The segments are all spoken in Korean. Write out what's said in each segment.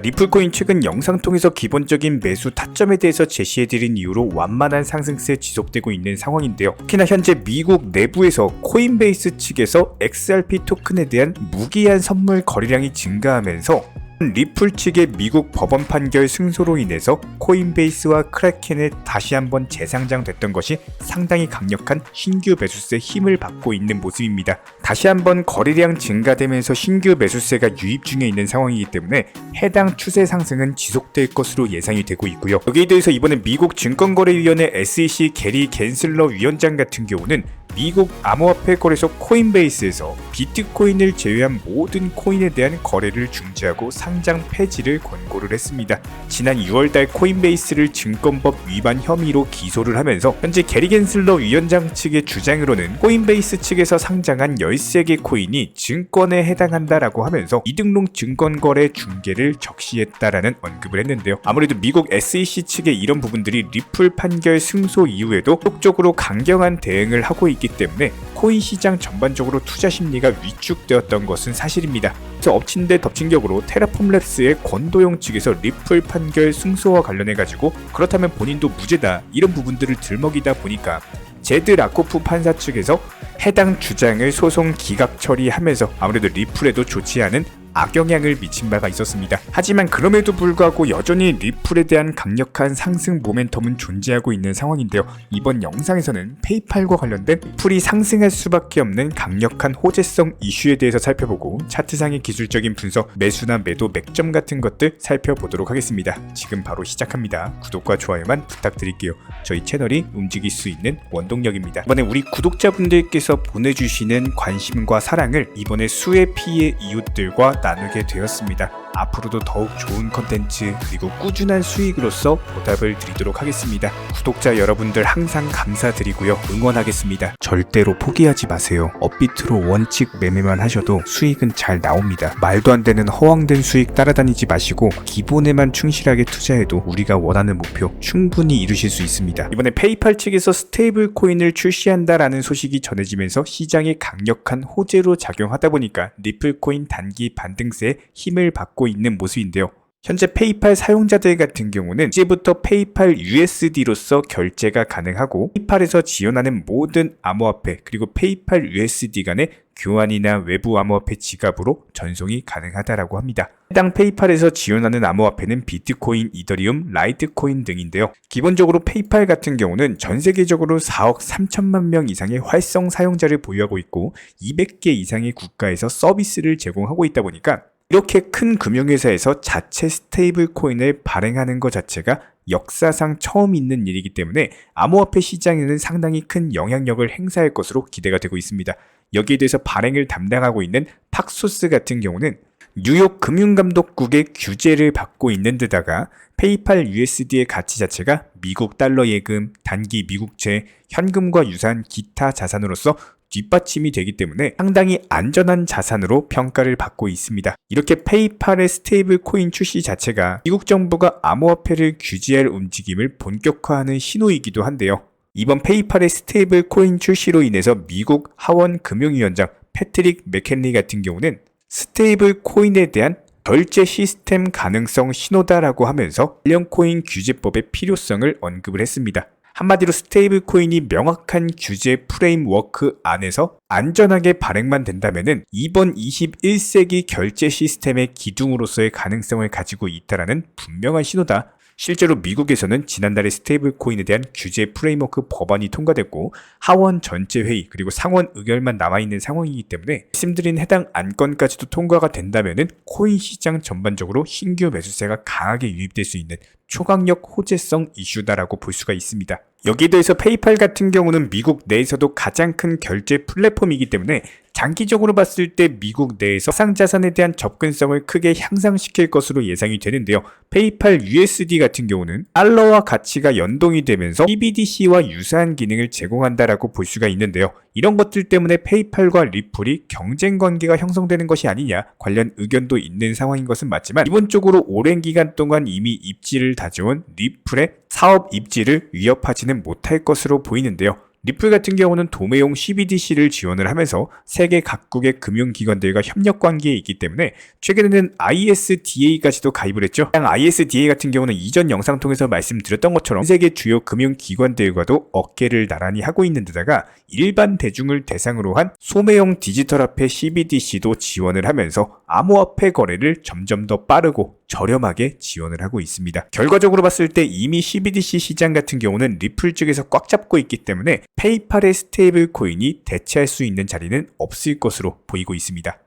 리플코인 최근 영상 통해서 기본적인 매수 타점에 대해서 제시해드린 이후로 완만한 상승세 지속되고 있는 상황인데요. 특히나 현재 미국 내부에서 코인베이스 측에서 XRP 토큰에 대한 무기한 선물 거래량이 증가하면서 리플 측의 미국 법원 판결 승소로 인해서 코인베이스와 크래켄에 다시 한번 재상장됐던 것이 상당히 강력한 신규 매수세 힘을 받고 있는 모습입니다. 다시 한번 거래량 증가되면서 신규 매수세가 유입 중에 있는 상황이기 때문에 해당 추세 상승은 지속될 것으로 예상이 되고 있고요. 여기에 대해서 이번에 미국 증권거래위원회 SEC 게리 겐슬러 위원장 같은 경우는 미국 암호화폐 거래소 코인베이스에서 비트코인을 제외한 모든 코인에 대한 거래를 중지하고 상장 폐지를 권고를 했습니다. 지난 6월달 코인베이스를 증권법 위반 혐의로 기소를 하면서 현재 게리 겐슬러 위원장 측의 주장으로는 코인베이스 측에서 상장한 13개 코인이 증권에 해당한다라고 하면서 이등록 증권거래 중개를 적시했다라는 언급을 했는데요. 아무래도 미국 SEC 측의 이런 부분들이 리플 판결 승소 이후에도 속적으로 강경한 대응을 하고 있기 때문에 코인 시장 전반적으로 투자 심리가 위축되었던 것은 사실입니다. 그래서 엎친 데 덮친 격으로 테라폼랩스의 권도영 측에서 리플 판결 승소와 관련해가지고 그렇다면 본인도 무죄다 이런 부분들을 들먹이다 보니까 제드 라코프 판사 측에서 해당 주장을 소송 기각 처리하면서 아무래도 리플에도 좋지 않은 악영향을 미친 바가 있었습니다. 하지만 그럼에도 불구하고 여전히 리플에 대한 강력한 상승 모멘텀은 존재하고 있는 상황인데요. 이번 영상에서는 페이팔과 관련된 리플이 상승할 수밖에 없는 강력한 호재성 이슈에 대해서 살펴보고 차트상의 기술적인 분석, 매수나 매도 맥점 같은 것들 살펴보도록 하겠습니다. 지금 바로 시작합니다. 구독과 좋아요만 부탁드릴게요. 저희 채널이 움직일 수 있는 원동력입니다. 이번에 우리 구독자분들께서 보내주시는 관심과 사랑을 이번에 수혜 피해 이웃들과 나누게 되었습니다. 앞으로도 더욱 좋은 컨텐츠 그리고 꾸준한 수익으로서 보답을 드리도록 하겠습니다. 구독자 여러분들 항상 감사드리고요. 응원하겠습니다. 절대로 포기하지 마세요. 업비트로 원칙 매매만 하셔도 수익은 잘 나옵니다. 말도 안 되는 허황된 수익 따라다니지 마시고 기본에만 충실하게 투자해도 우리가 원하는 목표 충분히 이루실 수 있습니다. 이번에 페이팔 측에서 스테이블 코인을 출시한다라는 소식이 전해지면서 시장에 강력한 호재로 작용하다 보니까 리플코인 단기 반등세에 힘을 받고 있는 모습인데요. 현재 페이팔 사용자들 같은 경우는 이제부터 페이팔 USD로서 결제가 가능하고 페이팔에서 지원하는 모든 암호화폐 그리고 페이팔 USD 간의 교환이나 외부 암호화폐 지갑으로 전송이 가능하다라고 합니다. 해당 페이팔에서 지원하는 암호화폐는 비트코인, 이더리움, 라이트코인 등인데요. 기본적으로 페이팔 같은 경우는 전 세계적으로 4억 3천만 명 이상의 활성 사용자를 보유하고 있고 200개 이상의 국가에서 서비스를 제공하고 있다 보니까 이렇게 큰 금융회사에서 자체 스테이블 코인을 발행하는 것 자체가 역사상 처음 있는 일이기 때문에 암호화폐 시장에는 상당히 큰 영향력을 행사할 것으로 기대가 되고 있습니다. 여기에 대해서 발행을 담당하고 있는 팍소스 같은 경우는 뉴욕 금융감독국의 규제를 받고 있는 데다가 페이팔 USD의 가치 자체가 미국 달러 예금, 단기 미국채, 현금과 유사한 기타 자산으로서 뒷받침이 되기 때문에 상당히 안전한 자산으로 평가를 받고 있습니다. 이렇게 페이팔의 스테이블 코인 출시 자체가 미국 정부가 암호화폐를 규제할 움직임을 본격화하는 신호이기도 한데요. 이번 페이팔의 스테이블 코인 출시로 인해서 미국 하원 금융위원장 패트릭 맥켄리 같은 경우는 스테이블 코인에 대한 결제 시스템 가능성 신호다라고 하면서 관련 코인 규제법의 필요성을 언급을 했습니다. 한마디로 스테이블 코인이 명확한 규제 프레임워크 안에서 안전하게 발행만 된다면은 이번 21세기 결제 시스템의 기둥으로서의 가능성을 가지고 있다라는 분명한 신호다. 실제로 미국에서는 지난달에 스테이블 코인에 대한 규제 프레임워크 법안이 통과됐고 하원 전체 회의 그리고 상원 의결만 남아있는 상황이기 때문에 말씀드린 해당 안건까지도 통과가 된다면은 코인 시장 전반적으로 신규 매수세가 강하게 유입될 수 있는 초강력 호재성 이슈다라고 볼 수가 있습니다. 여기에 대해서 페이팔 같은 경우는 미국 내에서도 가장 큰 결제 플랫폼이기 때문에 장기적으로 봤을 때 미국 내에서 가상자산에 대한 접근성을 크게 향상시킬 것으로 예상이 되는데요. 페이팔 USD 같은 경우는 달러와 가치가 연동이 되면서 CBDC와 유사한 기능을 제공한다라고 볼 수가 있는데요. 이런 것들 때문에 페이팔과 리플이 경쟁 관계가 형성되는 것이 아니냐 관련 의견도 있는 상황인 것은 맞지만 기본적으로 오랜 기간 동안 이미 입지를 다져온 리플의 사업 입지를 위협하지는 못할 것으로 보이는데요. 리플 같은 경우는 도매용 CBDC를 지원을 하면서 세계 각국의 금융기관들과 협력 관계에 있기 때문에 최근에는 ISDA까지도 가입을 했죠. ISDA 같은 경우는 이전 영상 통해서 말씀드렸던 것처럼 세계 주요 금융기관들과도 어깨를 나란히 하고 있는 데다가 일반 대중을 대상으로 한 소매용 디지털화폐 CBDC도 지원을 하면서 암호화폐 거래를 점점 더 빠르고 저렴하게 지원을 하고 있습니다. 결과적으로 봤을 때 이미 CBDC 시장 같은 경우는 리플 쪽에서 꽉 잡고 있기 때문에 페이팔의 스테이블 코인이 대체할 수 있는 자리는 없을 것으로 보이고 있습니다.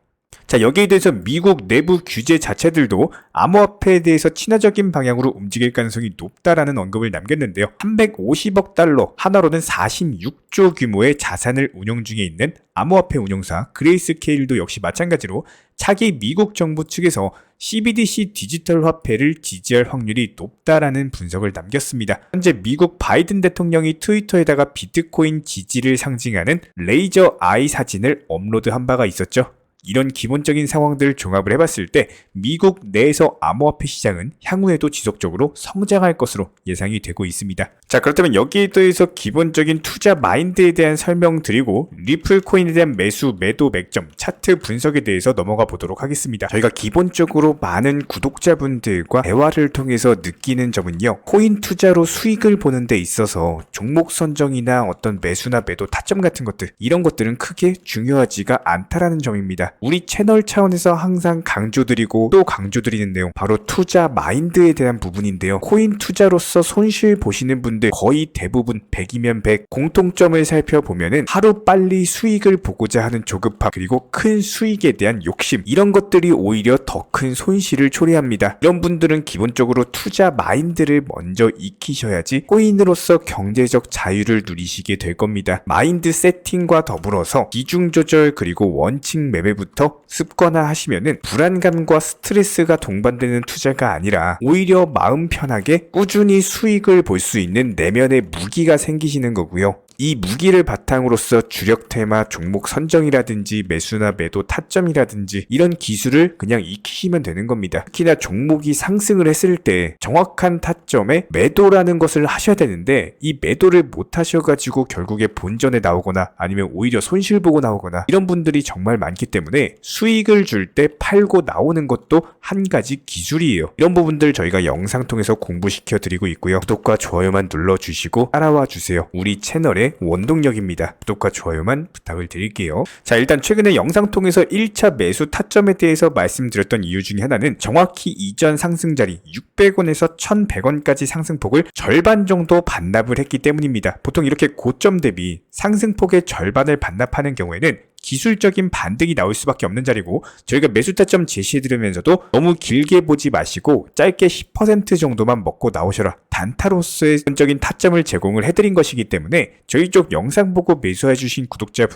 자, 여기에 대해서 미국 내부 규제 자체들도 암호화폐에 대해서 친화적인 방향으로 움직일 가능성이 높다라는 언급을 남겼는데요. 350억 달러, 하나로는 46조 규모의 자산을 운영 중에 있는 암호화폐 운용사 그레이스케일도 역시 마찬가지로 차기 미국 정부 측에서 CBDC 디지털 화폐를 지지할 확률이 높다라는 분석을 남겼습니다. 현재 미국 바이든 대통령이 트위터에다가 비트코인 지지를 상징하는 레이저 아이 사진을 업로드한 바가 있었죠. 이런 기본적인 상황들을 종합을 해봤을 때 미국 내에서 암호화폐 시장은 향후에도 지속적으로 성장할 것으로 예상이 되고 있습니다. 자, 그렇다면 여기에 대해서 기본적인 투자 마인드에 대한 설명드리고 리플 코인에 대한 매수, 매도, 맥점, 차트 분석에 대해서 넘어가 보도록 하겠습니다. 저희가 기본적으로 많은 구독자분들과 대화를 통해서 느끼는 점은요, 코인 투자로 수익을 보는 데 있어서 종목 선정이나 어떤 매수나 매도 타점 같은 것들, 이런 것들은 크게 중요하지가 않다라는 점입니다. 우리 채널 차원에서 항상 강조드리고 또 강조드리는 내용, 바로 투자 마인드에 대한 부분인데요. 코인 투자로서 손실 보시는 분들 거의 대부분 100이면 100, 공통점을 살펴보면은 하루 빨리 수익을 보고자 하는 조급함, 그리고 큰 수익에 대한 욕심, 이런 것들이 오히려 더 큰 손실을 초래합니다. 이런 분들은 기본적으로 투자 마인드를 먼저 익히셔야지 코인으로서 경제적 자유를 누리시게 될 겁니다. 마인드 세팅과 더불어서 비중 조절 그리고 원칙 매매부터 습관화 하시면은 불안감과 스트레스가 동반되는 투자가 아니라 오히려 마음 편하게 꾸준히 수익을 볼 수 있는 내면의 무기가 생기시는 거고요. 이 무기를 바탕으로서 주력 테마 종목 선정이라든지 매수나 매도 타점이라든지 이런 기술을 그냥 익히시면 되는 겁니다. 특히나 종목이 상승을 했을 때 정확한 타점에 매도라는 것을 하셔야 되는데 이 매도를 못 하셔가지고 결국에 본전에 나오거나 아니면 오히려 손실 보고 나오거나 이런 분들이 정말 많기 때문에 수익을 줄 때 팔고 나오는 것도 한 가지 기술이에요. 이런 부분들 저희가 영상 통해서 공부시켜 드리고 있고요. 구독과 좋아요만 눌러주시고 따라와 주세요. 우리 채널에 원동력입니다. 구독과 좋아요만 부탁을 드릴게요. 자, 일단 최근에 영상 통해서 1차 매수 타점에 대해서 말씀드렸던 이유 중에 하나는 정확히 이전 상승 자리 600원에서 1100원까지 상승폭을 절반 정도 반납을 했기 때문입니다. 보통 이렇게 고점 대비 상승폭의 절반을 반납하는 경우에는 기술적인 반등이 나올 수밖에 없는 자리고, 저희가 매수 타점 제시해드리면서도 너무 길게 보지 마시고 짧게 10% 정도만 먹고 나오셔라, 단타로서의 기본적인 타점을 제공을 해드린 것이기 때문에 저희 쪽 영상 보고 매수해주신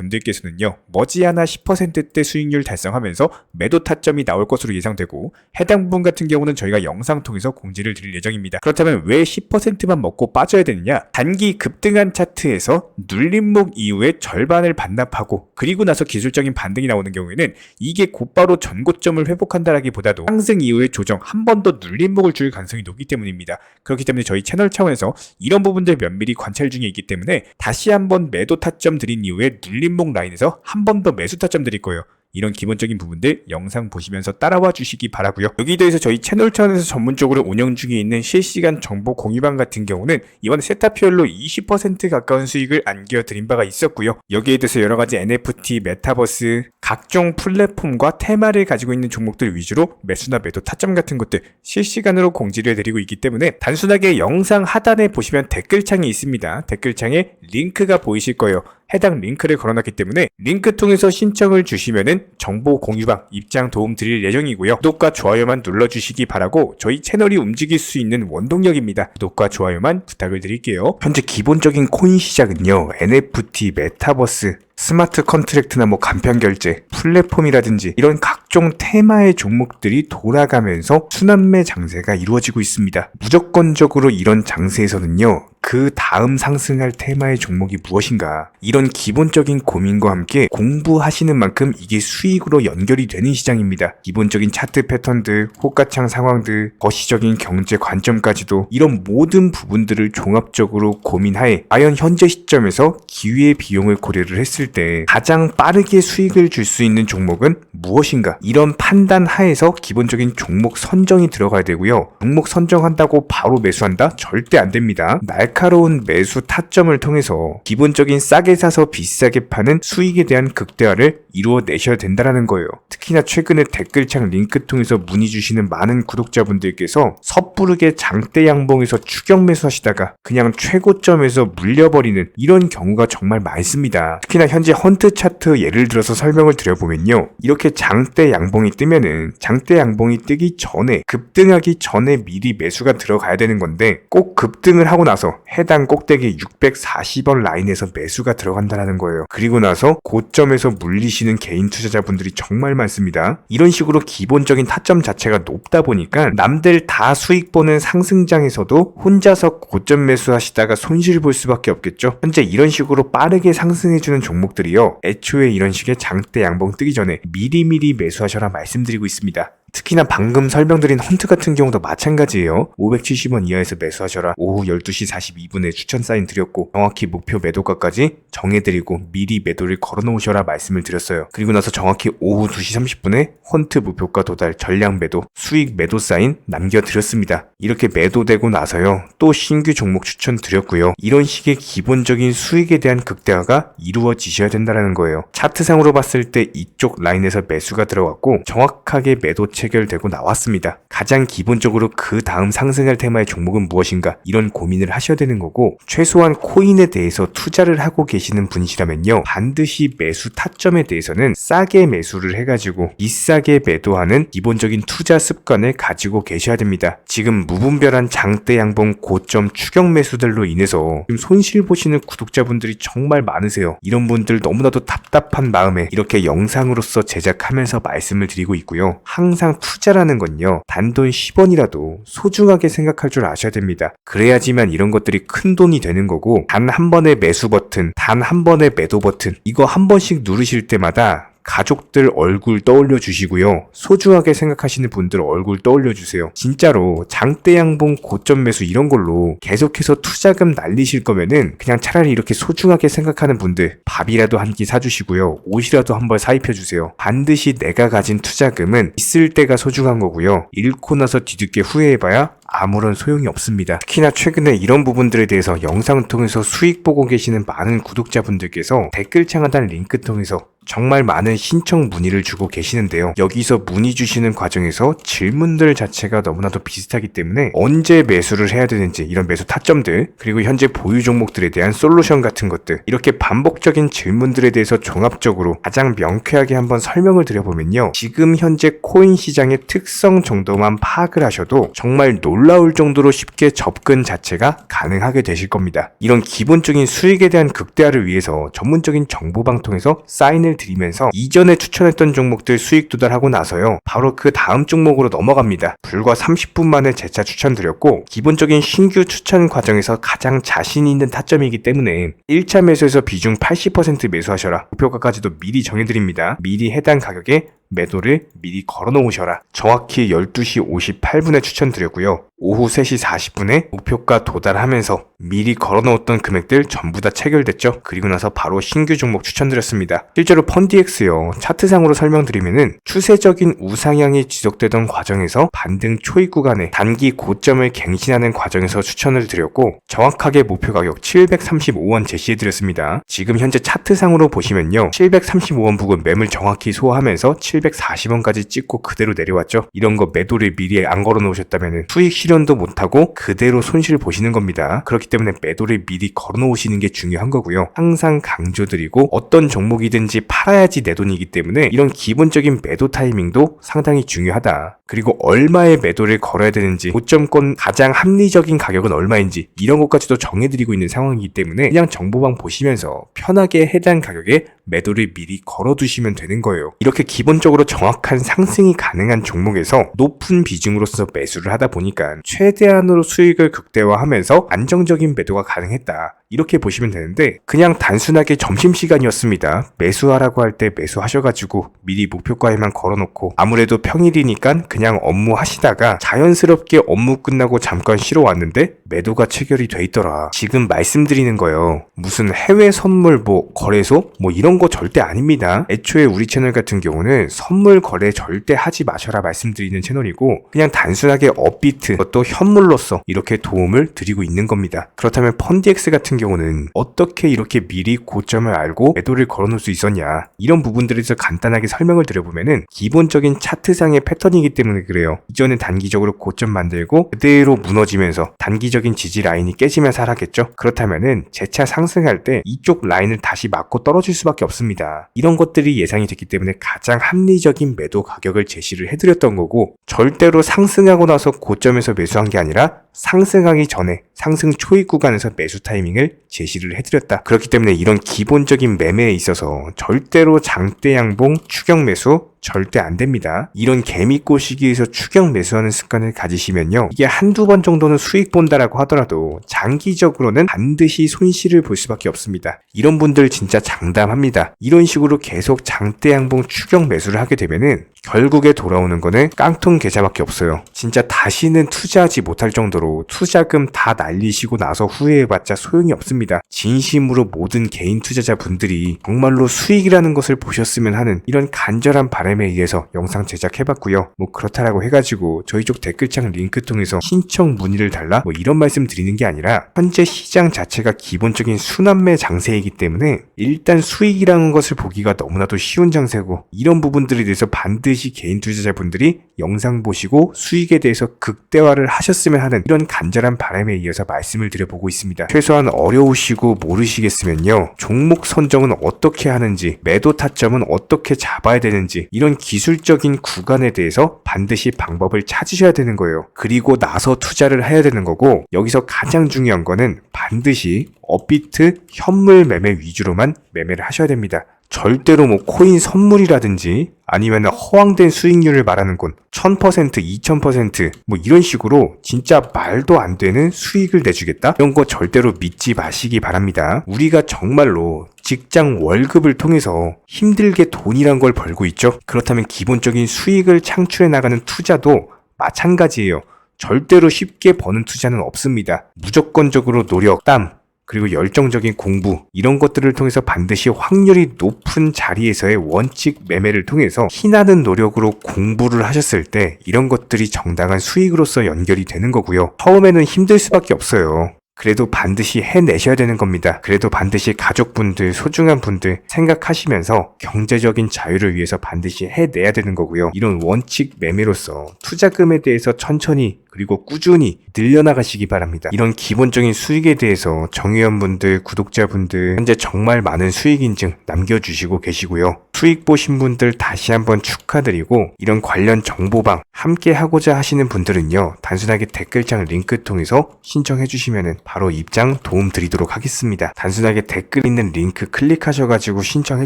구독자분들께서는요, 머지않아 10%대 수익률 달성하면서 매도 타점이 나올 것으로 예상되고, 해당 부분 같은 경우는 저희가 영상 통해서 공지를 드릴 예정입니다. 그렇다면 왜 10%만 먹고 빠져야 되느냐? 단기 급등한 차트에서 눌림목 이후에 절반을 반납하고 그리고 나서 기술적인 반등이 나오는 경우에는 이게 곧바로 전고점을 회복한다라기보다도 상승 이후에 조정, 한 번 더 눌림목을 줄 가능성이 높기 때문입니다. 그렇기 때문에 저희 채널 차원에서 이런 부분들 면밀히 관찰 중에 있기 때문에 다시 한번 매도 타점 드린 이후에 눌림목 라인에서 한 번 더 매수 타점 드릴 거예요. 이런 기본적인 부분들 영상 보시면서 따라와 주시기 바라고요. 여기에 대해서 저희 채널 차원에서 전문적으로 운영 중에 있는 실시간 정보 공유방 같은 경우는 이번 세타피얼로 20% 가까운 수익을 안겨드린 바가 있었고요. 여기에 대해서 여러가지 NFT, 메타버스, 각종 플랫폼과 테마를 가지고 있는 종목들 위주로 매수나 매도 타점 같은 것들 실시간으로 공지를 해드리고 있기 때문에 단순하게 영상 하단에 보시면 댓글창이 있습니다. 댓글창에 링크가 보이실 거예요. 해당 링크를 걸어놨기 때문에 링크 통해서 신청을 주시면은 정보 공유방 입장 도움 드릴 예정이고요. 구독과 좋아요만 눌러주시기 바라고 저희 채널이 움직일 수 있는 원동력입니다. 구독과 좋아요만 부탁을 드릴게요. 현재 기본적인 코인 시장은요, NFT, 메타버스, 스마트 컨트랙트나 뭐 간편 결제, 플랫폼이라든지 이런 각종 테마의 종목들이 돌아가면서 순환매 장세가 이루어지고 있습니다. 무조건적으로 이런 장세에서는요, 그 다음 상승할 테마의 종목이 무엇인가, 이런 기본적인 고민과 함께 공부하시는 만큼 이게 수익으로 연결이 되는 시장입니다. 기본적인 차트 패턴들, 호가창 상황들, 거시적인 경제 관점까지도 이런 모든 부분들을 종합적으로 고민하에 과연 현재 시점에서 기회의 비용을 고려를 했을 때 가장 빠르게 수익을 줄 수 있는 종목은 무엇인가, 이런 판단 하에서 기본적인 종목 선정이 들어가야 되고요. 종목 선정한다고 바로 매수한다? 절대 안 됩니다. 날카로운 매수 타점을 통해서 기본적인 싸게 사서 비싸게 파는 수익에 대한 극대화를 이루어내셔야 된다는 거예요. 특히나 최근에 댓글창 링크 통해서 문의 주시는 많은 구독자분들께서 섣부르게 장대 양봉에서 추격 매수하시다가 그냥 최고점에서 물려버리는 이런 경우가 정말 많습니다. 특히나 현재 헌트 차트 예를 들어서 설명을 드려보면요, 이렇게 장대 양봉이 뜨면은 장대 양봉이 뜨기 전에, 급등하기 전에 미리 매수가 들어가야 되는 건데, 꼭 급등을 하고 나서 해당 꼭대기 640원 라인에서 매수가 들어간다는 거예요. 그리고 나서 고점에서 물리시는 개인 투자자분들이 정말 많습니다. 이런 식으로 기본적인 타점 자체가 높다 보니까 남들 다 수익 보는 상승장에서도 혼자서 고점 매수하시다가 손실 볼 수밖에 없겠죠. 현재 이런 식으로 빠르게 상승해주는 종목들이요, 애초에 이런 식의 장대 양봉 뜨기 전에 미리미리 매수하셔라 말씀드리고 있습니다. 특히나 방금 설명드린 헌트 같은 경우도 마찬가지예요. 570원 이하에서 매수하셔라. 오후 12시 42분에 추천 사인 드렸고 정확히 목표 매도가까지 정해드리고 미리 매도를 걸어놓으셔라 말씀을 드렸어요. 그리고 나서 정확히 오후 2시 30분에 헌트 목표가 도달 전량 매도, 수익 매도 사인 남겨드렸습니다. 이렇게 매도되고 나서요, 또 신규 종목 추천 드렸고요. 이런 식의 기본적인 수익에 대한 극대화가 이루어지셔야 된다는 거예요. 차트상으로 봤을 때 이쪽 라인에서 매수가 들어갔고 정확하게 매도 체결되고 나왔습니다. 가장 기본적으로 그 다음 상승할 테마의 종목은 무엇인가, 이런 고민을 하셔야 되는 거고, 최소한 코인에 대해서 투자를 하고 계시는 분이시라면요, 반드시 매수 타점에 대해서는 싸게 매수를 해가지고 비싸게 매도하는 기본적인 투자 습관을 가지고 계셔야 됩니다. 지금 무분별한 장대 양봉 고점 추격 매수들로 인해서 지금 손실 보시는 구독자분들이 정말 많으세요. 이런 분들 너무나도 답답한 마음에 이렇게 영상으로서 제작하면서 말씀을 드리고 있고요. 항상 투자라는 건요, 단돈 10원이라도 소중하게 생각할 줄 아셔야 됩니다. 그래야지만 이런 것들이 큰 돈이 되는 거고, 단 한 번의 매수 버튼, 단 한 번의 매도 버튼, 이거 한 번씩 누르실 때마다 가족들 얼굴 떠올려 주시고요, 소중하게 생각하시는 분들 얼굴 떠올려 주세요. 진짜로 장대 양봉 고점 매수 이런 걸로 계속해서 투자금 날리실 거면은 그냥 차라리 이렇게 소중하게 생각하는 분들 밥이라도 한 끼 사주시고요, 옷이라도 한 벌 사입혀 주세요. 반드시 내가 가진 투자금은 있을 때가 소중한 거고요, 잃고 나서 뒤늦게 후회해봐야 아무런 소용이 없습니다. 특히나 최근에 이런 부분들에 대해서 영상을 통해서 수익 보고 계시는 많은 구독자분들께서 댓글창 하단 링크 통해서 정말 많은 신청 문의를 주고 계시는데요. 여기서 문의 주시는 과정에서 질문들 자체가 너무나도 비슷하기 때문에 언제 매수를 해야 되는지, 이런 매수 타점들, 그리고 현재 보유 종목들에 대한 솔루션 같은 것들, 이렇게 반복적인 질문들에 대해서 종합적으로 가장 명쾌하게 한번 설명을 드려보면요, 지금 현재 코인 시장의 특성 정도만 파악을 하셔도 정말 놀라울 정도로 쉽게 접근 자체가 가능하게 되실 겁니다. 이런 기본적인 수익에 대한 극대화를 위해서 전문적인 정보방 통해서 사인을 드리면서 이전에 추천했던 종목들 수익 도달하고 나서요, 바로 그 다음 종목으로 넘어갑니다. 불과 30분 만에 재차 추천드렸고, 기본적인 신규 추천 과정에서 가장 자신 있는 타점이기 때문에 1차 매수에서 비중 80% 매수하셔라, 목표가까지도 미리 정해드립니다. 미리 해당 가격에 매도를 미리 걸어놓으셔라. 정확히 12시 58분에 추천드렸고요. 오후 3시 40분에 목표가 도달하면서 미리 걸어놓았던 금액들 전부 다 체결됐죠. 그리고 나서 바로 신규 종목 추천드렸습니다. 실제로 펀디엑스요, 차트상으로 설명드리면은 추세적인 우상향이 지속되던 과정에서 반등 초입 구간에 단기 고점을 갱신하는 과정에서 추천을 드렸고, 정확하게 목표 가격 735원 제시해드렸습니다. 지금 현재 차트상으로 보시면요, 735원 부근 매물 정확히 소화하면서 740원까지 찍고 그대로 내려왔죠. 이런 거 매도를 미리 안 걸어 놓으셨다면 수익 실현도 못하고 그대로 손실을 보시는 겁니다. 그렇기 때문에 매도를 미리 걸어 놓으시는 게 중요한 거고요. 항상 강조드리고, 어떤 종목이든지 팔아야지 내 돈이기 때문에 이런 기본적인 매도 타이밍도 상당히 중요하다. 그리고 얼마의 매도를 걸어야 되는지, 고점권 가장 합리적인 가격은 얼마인지, 이런 것까지도 정해드리고 있는 상황이기 때문에 그냥 정보방 보시면서 편하게 해당 가격에 매도를 미리 걸어두시면 되는 거예요. 이렇게 기본적으로 정확한 상승이 가능한 종목에서 높은 비중으로서 매수를 하다 보니까 최대한으로 수익을 극대화하면서 안정적인 매도가 가능했다. 이렇게 보시면 되는데 그냥 단순하게 점심시간이었습니다. 매수하라고 할 때 매수하셔가지고 미리 목표가에만 걸어놓고 아무래도 평일이니까 그냥 업무 하시다가 자연스럽게 업무 끝나고 잠깐 쉬러 왔는데 매도가 체결이 돼 있더라. 지금 말씀드리는 거예요. 무슨 해외 선물 거래소 이런 거 절대 아닙니다. 애초에 우리 채널 같은 경우는 선물 거래 절대 하지 마셔라 말씀드리는 채널이고 그냥 단순하게 업비트 또 현물로서 이렇게 도움을 드리고 있는 겁니다. 그렇다면 펀디엑스 같은 경우는 어떻게 이렇게 미리 고점을 알고 매도를 걸어놓을 수 있었냐, 이런 부분들에 대해서 간단하게 설명을 드려보면은 기본적인 차트상의 패턴이기 때문에 그래요. 이전에 단기적으로 고점 만들고 그대로 무너지면서 단기적인 지지 라인이 깨지면서 하락했죠. 그렇다면은 재차 상승할 때 이쪽 라인을 다시 맞고 떨어질 수밖에 없습니다. 이런 것들이 예상이 됐기 때문에 가장 합리적인 매도 가격을 제시를 해드렸던 거고, 절대로 상승하고 나서 고점에서 매수한 게 아니라 상승하기 전에 상승 초입 구간에서 매수 타이밍을 제시를 해드렸다. 그렇기 때문에 이런 기본적인 매매에 있어서 절대로 장대 양봉 추격 매수 절대 안 됩니다. 이런 개미꼬 시기에서 추격 매수하는 습관을 가지시면요, 이게 한두 번 정도는 수익 본다라고 하더라도 장기적으로는 반드시 손실을 볼 수밖에 없습니다. 이런 분들 진짜 장담합니다. 이런 식으로 계속 장대 양봉 추격 매수를 하게 되면은 결국에 돌아오는 거는 깡통 계좌밖에 없어요. 진짜 다시는 투자하지 못할 정도로 투자금 다 날리시고 나서 후회해봤자 소용이 없습니다. 진심으로 모든 개인 투자자분들이 정말로 수익이라는 것을 보셨으면 하는 이런 간절한 바람에 의해서 영상 제작해봤고요. 그렇다라고 해가지고 저희 쪽 댓글창 링크 통해서 신청 문의를 달라 이런 말씀 드리는 게 아니라 현재 시장 자체가 기본적인 순환매 장세이기 때문에 일단 수익이라는 것을 보기가 너무나도 쉬운 장세고, 이런 부분들에 대해서 반드시 개인 투자자분들이 영상 보시고 수익에 대해서 극대화를 하셨으면 하는 이런 간절한 바람에 이어서 말씀을 드려보고 있습니다. 최소한 어려우시고 모르시겠으면요, 종목 선정은 어떻게 하는지, 매도 타점은 어떻게 잡아야 되는지, 이런 기술적인 구간에 대해서 반드시 방법을 찾으셔야 되는 거예요. 그리고 나서 투자를 해야 되는 거고, 여기서 가장 중요한 거는 반드시 업비트 현물 매매 위주로만 매매를 하셔야 됩니다. 절대로 코인 선물이라든지 아니면 허황된 수익률을 말하는 건 1000%, 2000% 이런 식으로 진짜 말도 안 되는 수익을 내주겠다? 이런 거 절대로 믿지 마시기 바랍니다. 우리가 정말로 직장 월급을 통해서 힘들게 돈이란 걸 벌고 있죠. 그렇다면 기본적인 수익을 창출해 나가는 투자도 마찬가지예요. 절대로 쉽게 버는 투자는 없습니다. 무조건적으로 노력, 땀, 그리고 열정적인 공부, 이런 것들을 통해서 반드시 확률이 높은 자리에서의 원칙 매매를 통해서 희나는 노력으로 공부를 하셨을 때 이런 것들이 정당한 수익으로서 연결이 되는 거고요. 처음에는 힘들 수밖에 없어요. 그래도 반드시 해내셔야 되는 겁니다. 그래도 반드시 가족분들, 소중한 분들 생각하시면서 경제적인 자유를 위해서 반드시 해내야 되는 거고요. 이런 원칙 매매로서 투자금에 대해서 천천히 그리고 꾸준히 늘려나가시기 바랍니다. 이런 기본적인 수익에 대해서 정회원분들, 구독자분들 현재 정말 많은 수익 인증 남겨주시고 계시고요. 수익 보신 분들 다시 한번 축하드리고, 이런 관련 정보방 함께 하고자 하시는 분들은요, 단순하게 댓글창 링크 통해서 신청해 주시면 바로 입장 도움 드리도록 하겠습니다. 단순하게 댓글 있는 링크 클릭하셔가지고 신청해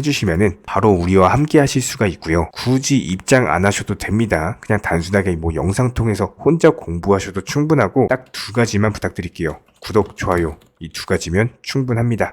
주시면 바로 우리와 함께 하실 수가 있고요. 굳이 입장 안 하셔도 됩니다. 그냥 단순하게 영상 통해서 혼자 공부하셔도 충분하고 딱 두 가지만 부탁드릴게요. 구독, 좋아요, 이 두 가지면 충분합니다.